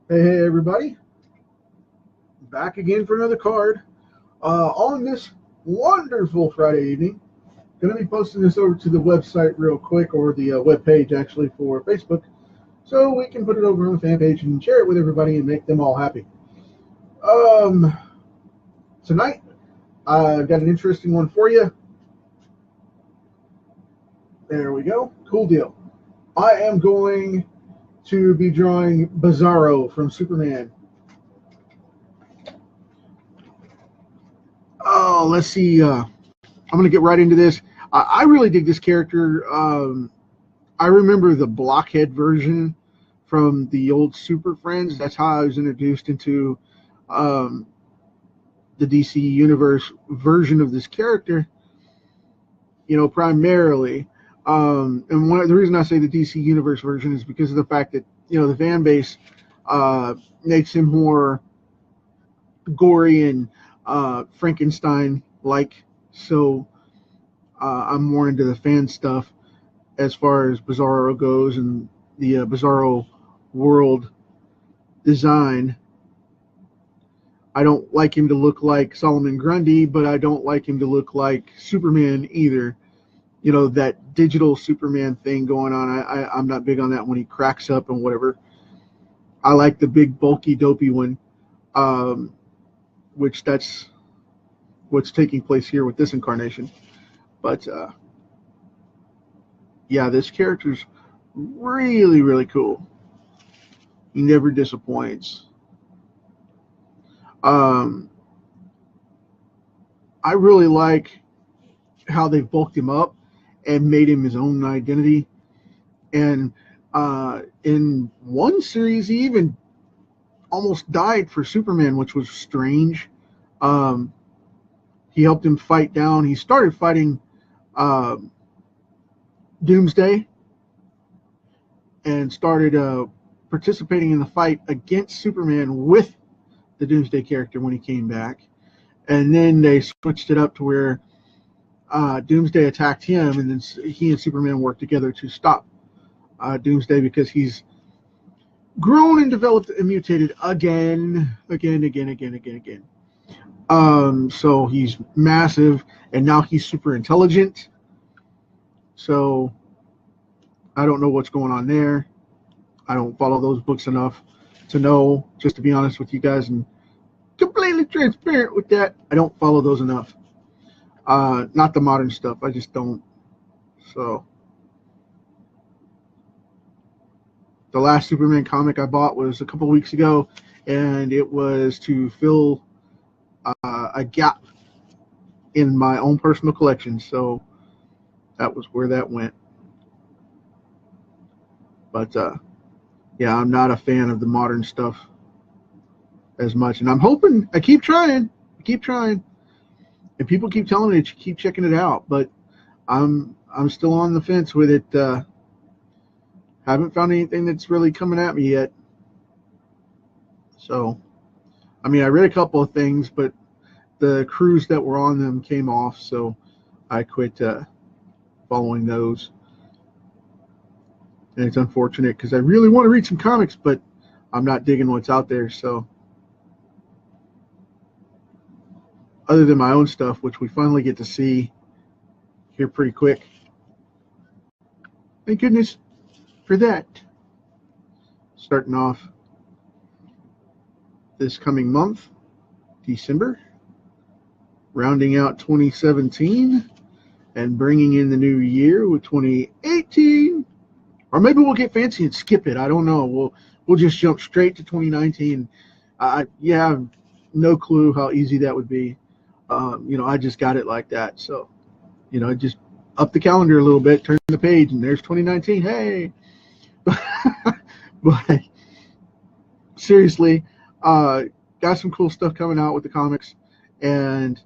Hey everybody, back again for another card. On this wonderful Friday evening, going to be posting this over to the website real quick, or the web page actually for Facebook, so we can put it over on the fan page and share it with everybody and make them all happy. Um, Tonight, I've got an interesting one for you. There we go. Cool deal. I am going to be drawing Bizarro from Superman. Oh, let's see. I'm going to get right into this. I really dig this character. I remember the blockhead version from the old Super Friends. That's how I was introduced into um, the DC Universe version of this character, primarily. And the reason I say the DC Universe version is because of the fact that, the fan base makes him more gory and Frankenstein-like. So I'm more into the fan stuff as far as Bizarro goes and the Bizarro world design. I don't like him to look like Solomon Grundy, but I don't like him to look like Superman either. That digital Superman thing going on. I'm not big on that when he cracks up and whatever. I like the big, bulky, dopey one, which that's what's taking place here with this incarnation. But yeah, this character's really, really cool. He never disappoints. I really like how they've bulked him up and made him his own identity. And in one series, he even almost died for Superman, which was strange. He helped him fight down. He started fighting Doomsday and started participating in the fight against Superman with the Doomsday character when he came back. And then they switched it up to where Doomsday attacked him, and then he and Superman worked together to stop Doomsday because he's grown and developed and mutated again. So he's massive, and now he's super intelligent. So I don't know what's going on there. I don't follow those books enough to know, just to be honest with you guys, and completely transparent with that. I don't follow those enough. Not the modern stuff. I just don't. So the last Superman comic I bought was a couple weeks ago, and it was to fill a gap in my own personal collection. So that was where that went. But yeah, I'm not a fan of the modern stuff as much, and I'm hoping. I keep trying, and people keep telling me to keep checking it out, but I'm still on the fence with it. Haven't found anything that's really coming at me yet. So, I mean, I read a couple of things, but the crews that were on them came off, so I quit following those. And it's unfortunate because I really want to read some comics, but I'm not digging what's out there. So, other than my own stuff, which we finally get to see here pretty quick. Thank goodness for that. Starting off this coming month, December, rounding out 2017 and bringing in the new year with 2018. Or maybe we'll get fancy and skip it. I don't know. We'll just jump straight to 2019. Yeah, I have no clue how easy that would be. I just got it like that. So, just up the calendar a little bit, turn the page, and there's 2019. Hey. But seriously, got some cool stuff coming out with the comics, and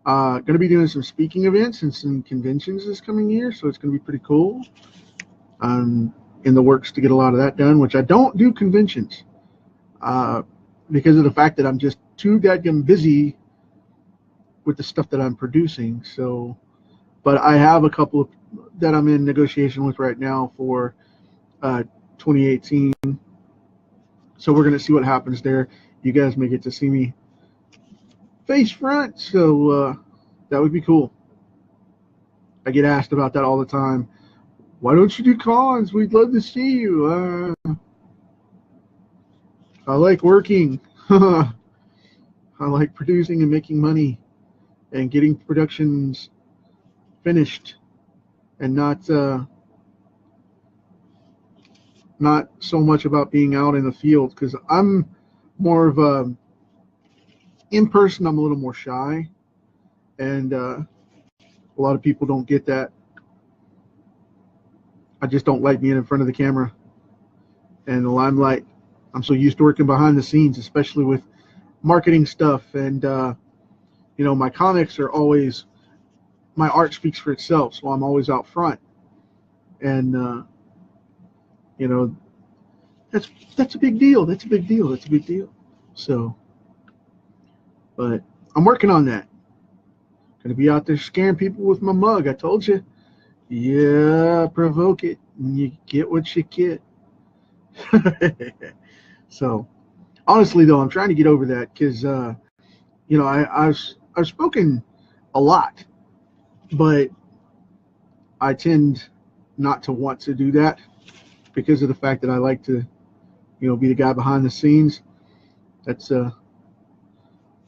going to be doing some speaking events and some conventions this coming year, so it's going to be pretty cool. In the works to get a lot of that done, which I don't do conventions because of the fact that I'm just too goddamn busy with the stuff that I'm producing. So, but I have a couple of that I'm in negotiation with right now for 2018. So we're going to see what happens there. You guys may get to see me face front, so that would be cool. I get asked about that all the time. Why don't you do cons? We'd love to see you. I like working. I like producing and making money and getting productions finished, and not so much about being out in the field, because I'm more of a in person. I'm a little more shy, and a lot of people don't get that. I just don't like being in front of the camera and the limelight. I'm so used to working behind the scenes, especially with marketing stuff, and you know, my comics are always, my art speaks for itself, so I'm always out front, and you know, that's a big deal. That's a big deal. That's a big deal. So, but I'm working on that. Gonna be out there scaring people with my mug. I told you. Yeah, provoke it, and you get what you get. So, honestly, though, I'm trying to get over that, because you know, I've spoken a lot, but I tend not to want to do that because of the fact that I like to, you know, be the guy behind the scenes. That's the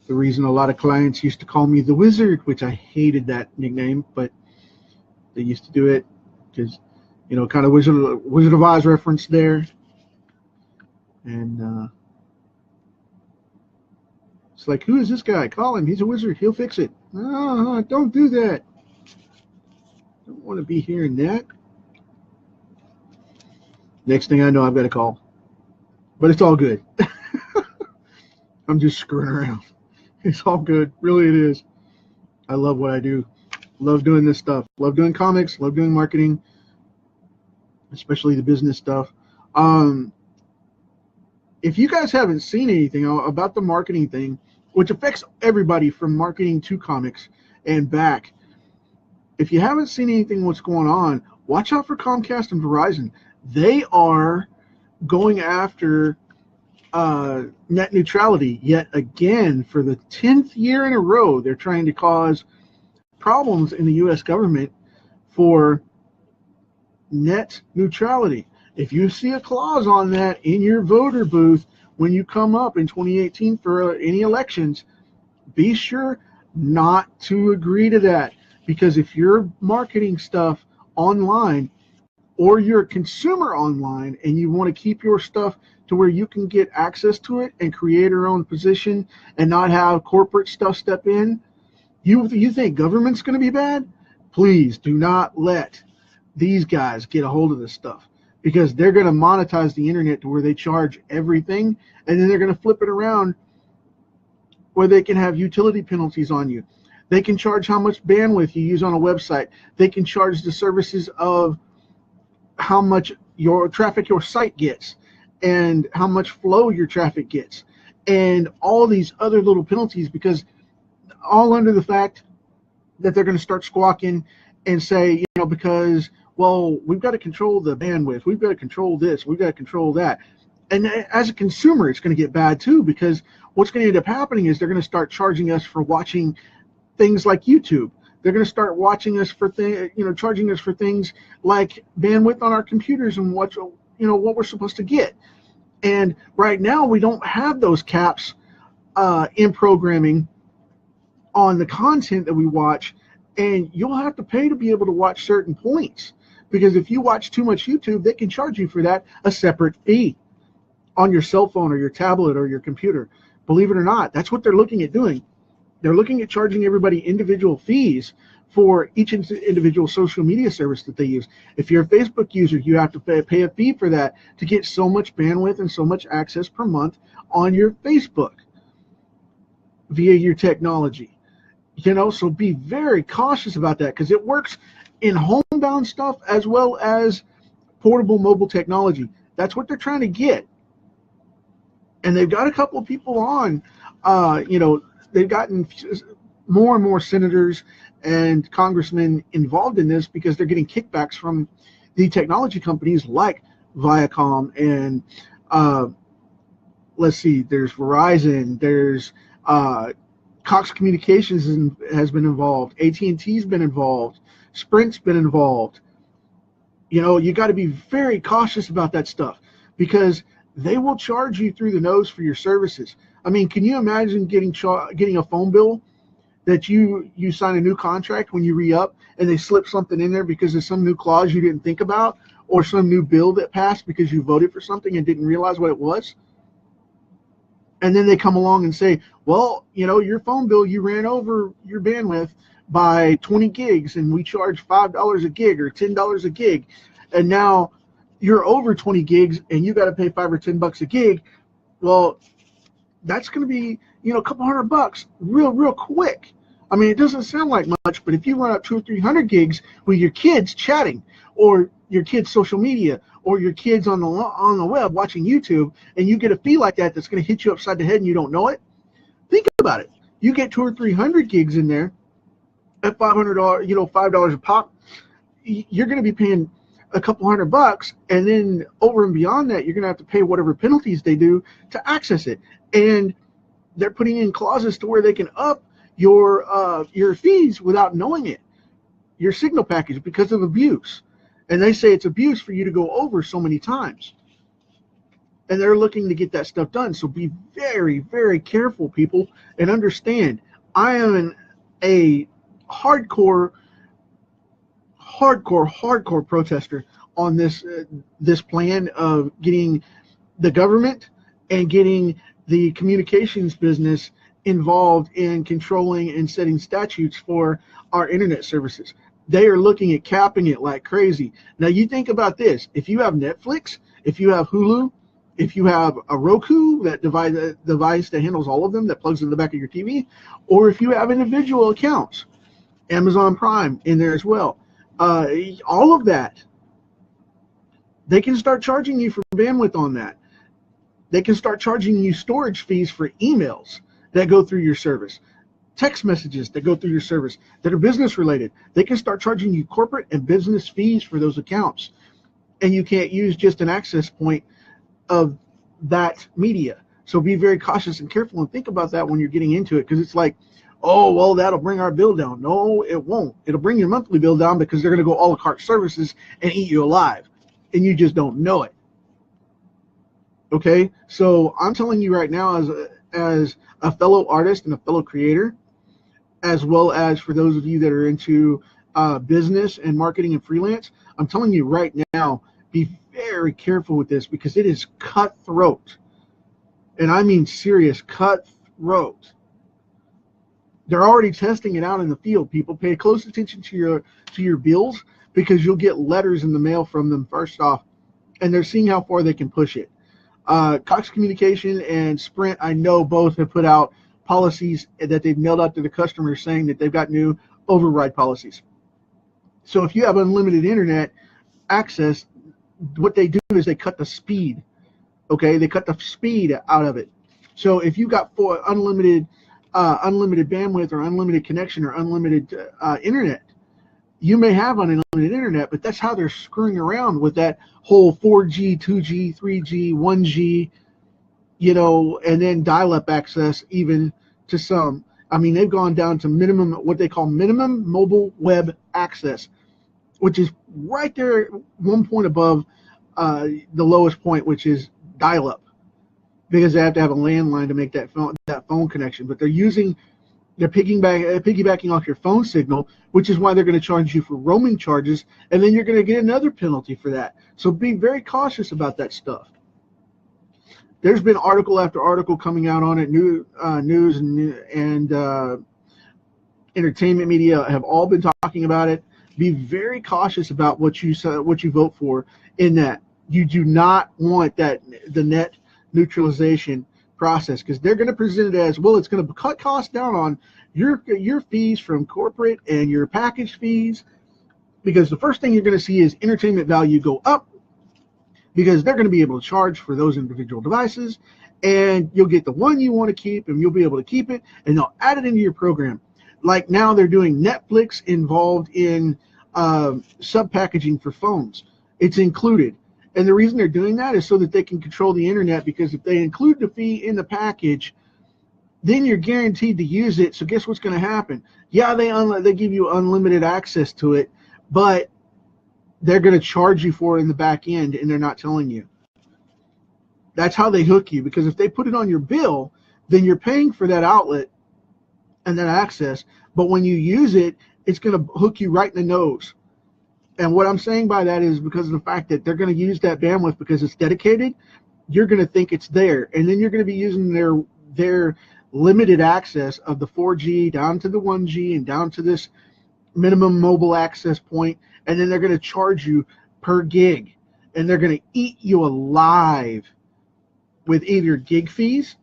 reason a lot of clients used to call me the Wizard, which I hated that nickname, but they used to do it because, you know, kind of Wizard of Oz reference there. And it's like, who is this guy? Call him. He's a wizard. He'll fix it. Oh, don't do that. Don't want to be hearing that. Next thing I know, I've got a call. But it's all good. I'm just screwing around. It's all good. Really, it is. I love what I do. Love doing this stuff. Love doing comics. Love doing marketing, especially the business stuff. If you guys haven't seen anything about the marketing thing, which affects everybody from marketing to comics and back, if you haven't seen anything what's going on, watch out for Comcast and Verizon. They are going after net neutrality yet again for the 10th year in a row. They're trying to cause problems in the U.S. government for net neutrality. If you see a clause on that in your voter booth when you come up in 2018 for any elections, be sure not to agree to that, because if you're marketing stuff online, or you're a consumer online and you want to keep your stuff to where you can get access to it and create your own position and not have corporate stuff step in, you think government's going to be bad? Please do not let these guys get a hold of this stuff, because they're going to monetize the internet to where they charge everything, and then they're going to flip it around where they can have utility penalties on you. They can charge how much bandwidth you use on a website. They can charge the services of how much your traffic your site gets and how much flow your traffic gets, and all these other little penalties, because all under the fact that they're going to start squawking and say, you know, because, well, we've got to control the bandwidth, we've got to control this, we've got to control that. And as a consumer, it's going to get bad too, because what's going to end up happening is they're going to start charging us for watching things like YouTube. They're going to start watching us for charging us for things like bandwidth on our computers and what we're supposed to get. And right now we don't have those caps in programming on the content that we watch, and you'll have to pay to be able to watch certain points, because if you watch too much YouTube, they can charge you for that a separate fee on your cell phone or your tablet or your computer. Believe it or not, that's what they're looking at doing. They're looking at charging everybody individual fees for each individual social media service that they use. If you're a Facebook user, you have to pay a fee for that to get so much bandwidth and so much access per month on your Facebook via your technology. You know, so be very cautious about that, because it works in homebound stuff as well as portable mobile technology. That's what they're trying to get. And they've got a couple of people on, they've gotten more and more senators and congressmen involved in this, because they're getting kickbacks from the technology companies like Viacom and let's see, there's Verizon, there's Cox Communications has been involved, AT&T's been involved, Sprint's been involved. You know, you got to be very cautious about that stuff because they will charge you through the nose for your services. I mean, can you imagine getting a phone bill that you sign a new contract when you re-up and they slip something in there because there's some new clause you didn't think about or some new bill that passed because you voted for something and didn't realize what it was? And then they come along and say, well, you know, your phone bill, you ran over your bandwidth by 20 gigs and we charge $5 a gig or $10 a gig. And now you're over 20 gigs and you got to pay $5 or $10 a gig. Well, that's going to be, you know, a couple $100 real quick. I mean, it doesn't sound like much, but if you run up 200 or 300 gigs with your kids chatting or your kids' social media or your kids on the web watching YouTube, and you get a fee like that that's going to hit you upside the head and you don't know it, think about it. You get 200 or 300 gigs in there at $500, you know, $5 a pop. You're going to be paying a couple $100, and then over and beyond that, you're going to have to pay whatever penalties they do to access it. And they're putting in clauses to where they can up your fees without knowing it, your signal package, because of abuse. And they say it's abuse for you to go over so many times. And they're looking to get that stuff done. So be very, very careful, people, and understand I am a hardcore protester on this plan of getting the government and getting the communications business involved in controlling and setting statutes for our internet services. They are looking at capping it like crazy. Now you think about this. If you have Netflix, if you have Hulu, if you have a Roku, that device that handles all of them, that plugs in the back of your TV, or if you have individual accounts, Amazon Prime in there as well, all of that, they can start charging you for bandwidth on that. They can start charging you storage fees for emails that go through your service, text messages that go through your service that are business related. They can start charging you corporate and business fees for those accounts. And you can't use just an access point of that media. So be very cautious and careful and think about that when you're getting into it, because it's like, oh, well, that'll bring our bill down. No, it won't. It'll bring your monthly bill down because they're going to go a la carte services and eat you alive. And you just don't know it. Okay? So I'm telling you right now, as a fellow artist and a fellow creator, as well as for those of you that are into business and marketing and freelance, I'm telling you right now, be very careful with this because it is cutthroat. And I mean serious cutthroat. They're already testing it out in the field. People, pay close attention to your bills because you'll get letters in the mail from them first off, and they're seeing how far they can push it. Cox Communication and Sprint, I know both have put out policies that they've mailed out to the customers saying that they've got new override policies. So if you have unlimited internet access, what they do is they cut the speed. Okay, they cut the speed out of it. So if you got unlimited bandwidth or unlimited connection or unlimited internet, you may have unlimited internet, but that's how they're screwing around with that whole 4G, 2G, 3G, 1G, you know, and then dial-up access even to some. I mean, they've gone down to minimum, what they call minimum mobile web access, which is right there, one point above the lowest point, which is dial-up, because they have to have a landline to make that phone connection. But they're piggybacking off your phone signal, which is why they're going to charge you for roaming charges, and then you're going to get another penalty for that. So be very cautious about that stuff. There's been article after article coming out on it. News and entertainment media have all been talking about it. Be very cautious about what you vote for. In that, you do not want the net neutralization process, because they're going to present it as, well, it's going to cut costs down on your fees from corporate and your package fees, because the first thing you're going to see is entertainment value go up, because they're going to be able to charge for those individual devices, and you'll get the one you want to keep, and you'll be able to keep it, and they'll add it into your program. Like now they're doing Netflix involved in sub-packaging for phones. It's included. And the reason they're doing that is so that they can control the internet, because if they include the fee in the package, then you're guaranteed to use it. So guess what's going to happen? Yeah, they give you unlimited access to it, but they're going to charge you for it in the back end, and they're not telling you. That's how they hook you, because if they put it on your bill, then you're paying for that outlet and that access. But when you use it, it's going to hook you right in the nose. And what I'm saying by that is because of the fact that they're going to use that bandwidth because it's dedicated, you're going to think it's there. And then you're going to be using their limited access of the 4G down to the 1G and down to this minimum mobile access point. And then they're going to charge you per gig. And they're going to eat you alive with either gig fees,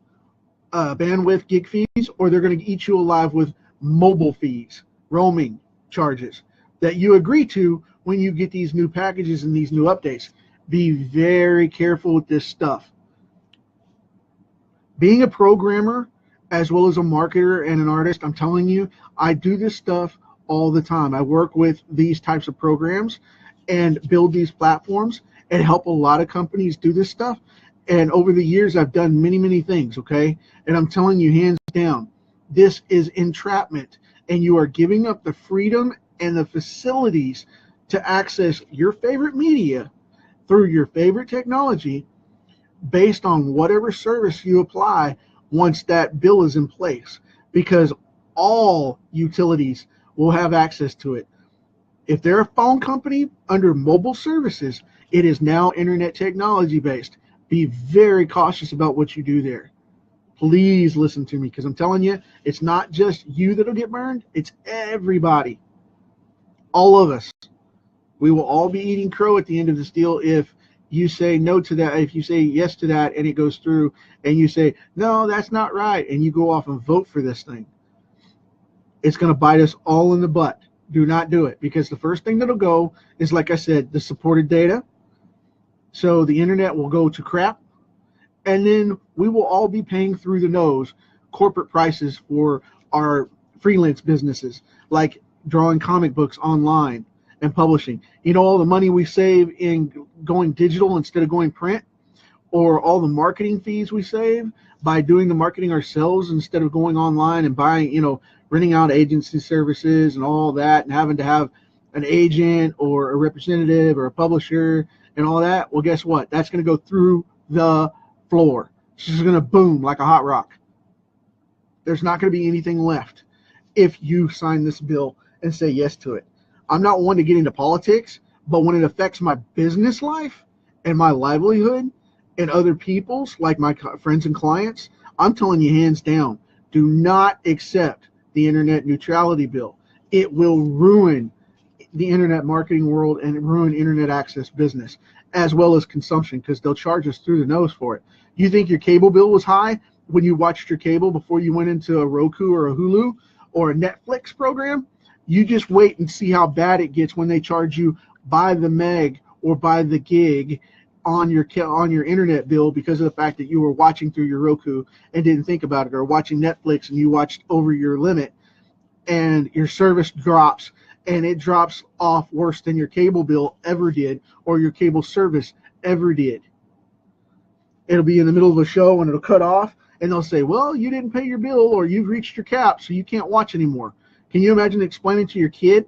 bandwidth gig fees, or they're going to eat you alive with mobile fees, roaming charges that you agree to when you get these new packages and these new updates. Be very careful with this stuff. Being a programmer as well as a marketer and an artist, I'm telling you, I do this stuff all the time. I work with these types of programs and build these platforms and help a lot of companies do this stuff. And over the years, I've done many, many things, okay? And I'm telling you, hands down, this is entrapment. And you are giving up the freedom and the facilities to access your favorite media through your favorite technology based on whatever service you apply once that bill is in place, because all utilities will have access to it. If they're a phone company under mobile services, it is now internet technology based. Be very cautious about what you do there. Please listen to me, because I'm telling you, it's not just you that'll get burned, it's everybody. All of us. We will all be eating crow at the end of this deal if you say no to that, if you say yes to that and it goes through, and you say, no, that's not right, and you go off and vote for this thing. It's going to bite us all in the butt. Do not do it, because the first thing that'll go is, like I said, the supported data. So the internet will go to crap, and then we will all be paying through the nose corporate prices for our freelance businesses, like drawing comic books online and publishing. You know, all the money we save in going digital instead of going print, or all the marketing fees we save by doing the marketing ourselves instead of going online and buying, you know, renting out agency services and all that, and having to have an agent or a representative or a publisher and all that. Well, guess what? That's going to go through the floor. It's just going to boom like a hot rock. There's not going to be anything left if you sign this bill and say yes to it. I'm not one to get into politics, but when it affects my business life and my livelihood and other people's, like my friends and clients, I'm telling you hands down, do not accept the internet neutrality bill. It will ruin the internet marketing world and ruin internet access business as well as consumption, because they'll charge us through the nose for it. You think your cable bill was high when you watched your cable before you went into a Roku or a Hulu or a Netflix program? You just wait and see how bad it gets when they charge you by the meg or by the gig on your internet bill because of the fact that you were watching through your Roku and didn't think about it, or watching Netflix and you watched over your limit and your service drops, and it drops off worse than your cable bill ever did or your cable service ever did. It'll be in the middle of a show and it'll cut off and they'll say, well, you didn't pay your bill or you've reached your cap, so you can't watch anymore. Can you imagine explaining to your kid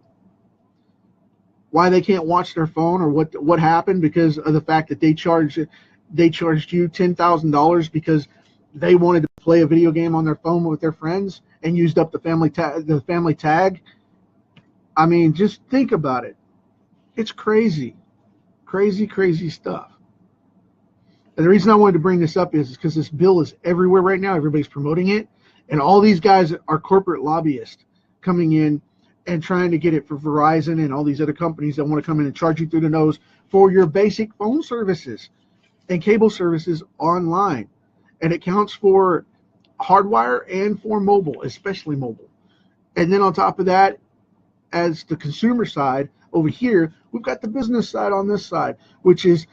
why they can't watch their phone, or what happened because of the fact that they charged you $10,000 because they wanted to play a video game on their phone with their friends and used up the family tag? I mean, just think about it. It's crazy, crazy, crazy stuff. And the reason I wanted to bring this up is because this bill is everywhere right now. Everybody's promoting it, and all these guys are corporate lobbyists coming in and trying to get it for Verizon and all these other companies that want to come in and charge you through the nose for your basic phone services and cable services online. And it counts for hardwire and for mobile, especially mobile. And then on top of that, as the consumer side over here, we've got the business side on this side, which is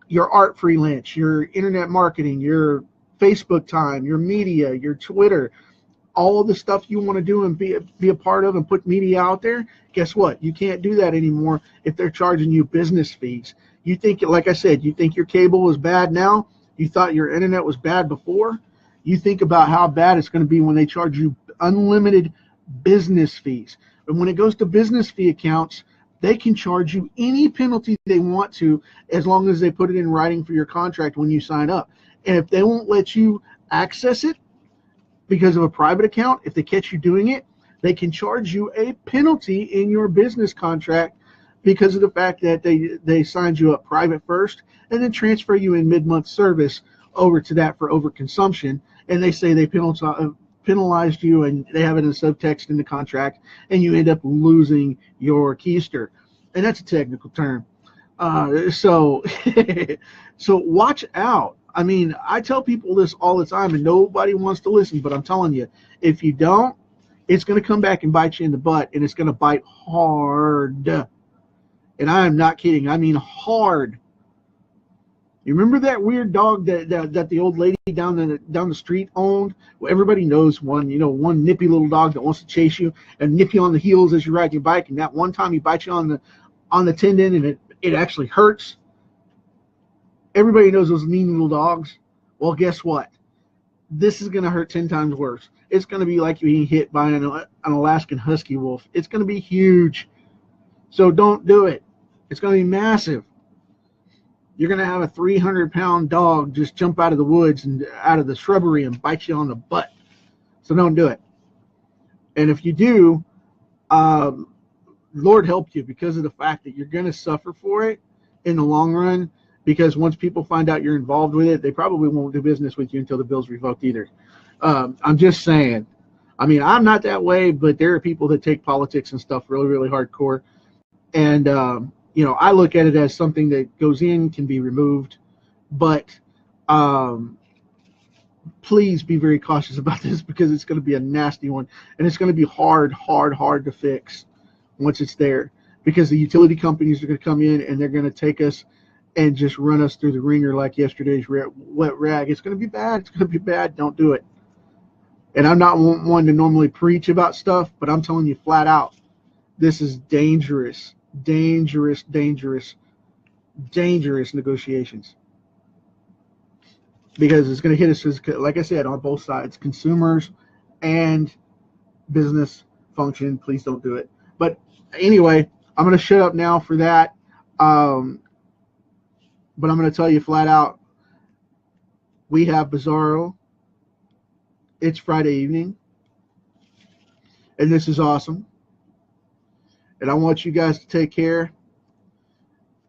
your art freelance, your internet marketing, your Facebook time, your media, your Twitter, all the stuff you want to do and be a part of and put media out there. Guess what? You can't do that anymore if they're charging you business fees. You think, like I said, you think your cable is bad now? You thought your internet was bad before? You think about how bad it's going to be when they charge you unlimited business fees. And when it goes to business fee accounts, they can charge you any penalty they want to, as long as they put it in writing for your contract when you sign up. And if they won't let you access it because of a private account, if they catch you doing it, they can charge you a penalty in your business contract because of the fact that they signed you up private first and then transfer you in mid-month service over to that for overconsumption. And they say they penalized you, and they have it in subtext in the contract, and you end up losing your keister. And that's a technical term. So watch out. I mean, I tell people this all the time, and nobody wants to listen, but I'm telling you, if you don't, it's going to come back and bite you in the butt, and it's going to bite hard. And I am not kidding. I mean hard. You remember that weird dog that the old lady down the street owned? Well, everybody knows one, one nippy little dog that wants to chase you and nip you on the heels as you ride your bike. And that one time he bites you on the tendon, and it actually hurts. Everybody knows those mean little dogs. Well, guess what? This is going to hurt 10 times worse. It's going to be like being hit by an Alaskan husky wolf. It's going to be huge. So don't do it. It's going to be massive. You're going to have a 300-pound dog just jump out of the woods and out of the shrubbery and bite you on the butt. So don't do it. And if you do, Lord help you, because of the fact that you're going to suffer for it in the long run, because once people find out you're involved with it, they probably won't do business with you until the bill's revoked either. I'm just saying. I mean, I'm not that way, but there are people that take politics and stuff really, really hardcore. And, I look at it as something that goes in, can be removed, but please be very cautious about this, because it's going to be a nasty one, and it's going to be hard to fix once it's there, because the utility companies are going to come in and they're going to take us and just run us through the ringer like yesterday's wet rag. It's going to be bad. It's going to be bad. Don't do it. And I'm not one to normally preach about stuff, but I'm telling you flat out, this is dangerous negotiations, because it's going to hit us, like I said, on both sides, consumers and business function. Please don't do it. But anyway, I'm going to shut up now for that. But I'm going to tell you flat out, we have Bizarro. It's Friday evening, and this is awesome. And I want you guys to take care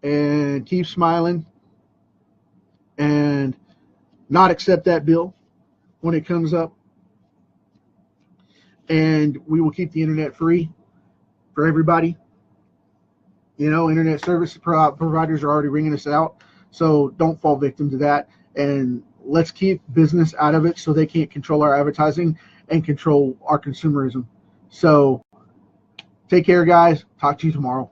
and keep smiling and not accept that bill when it comes up. And we will keep the internet free for everybody. Internet service providers are already ringing us out, so don't fall victim to that. And let's keep business out of it so they can't control our advertising and control our consumerism. So take care, guys. Talk to you tomorrow.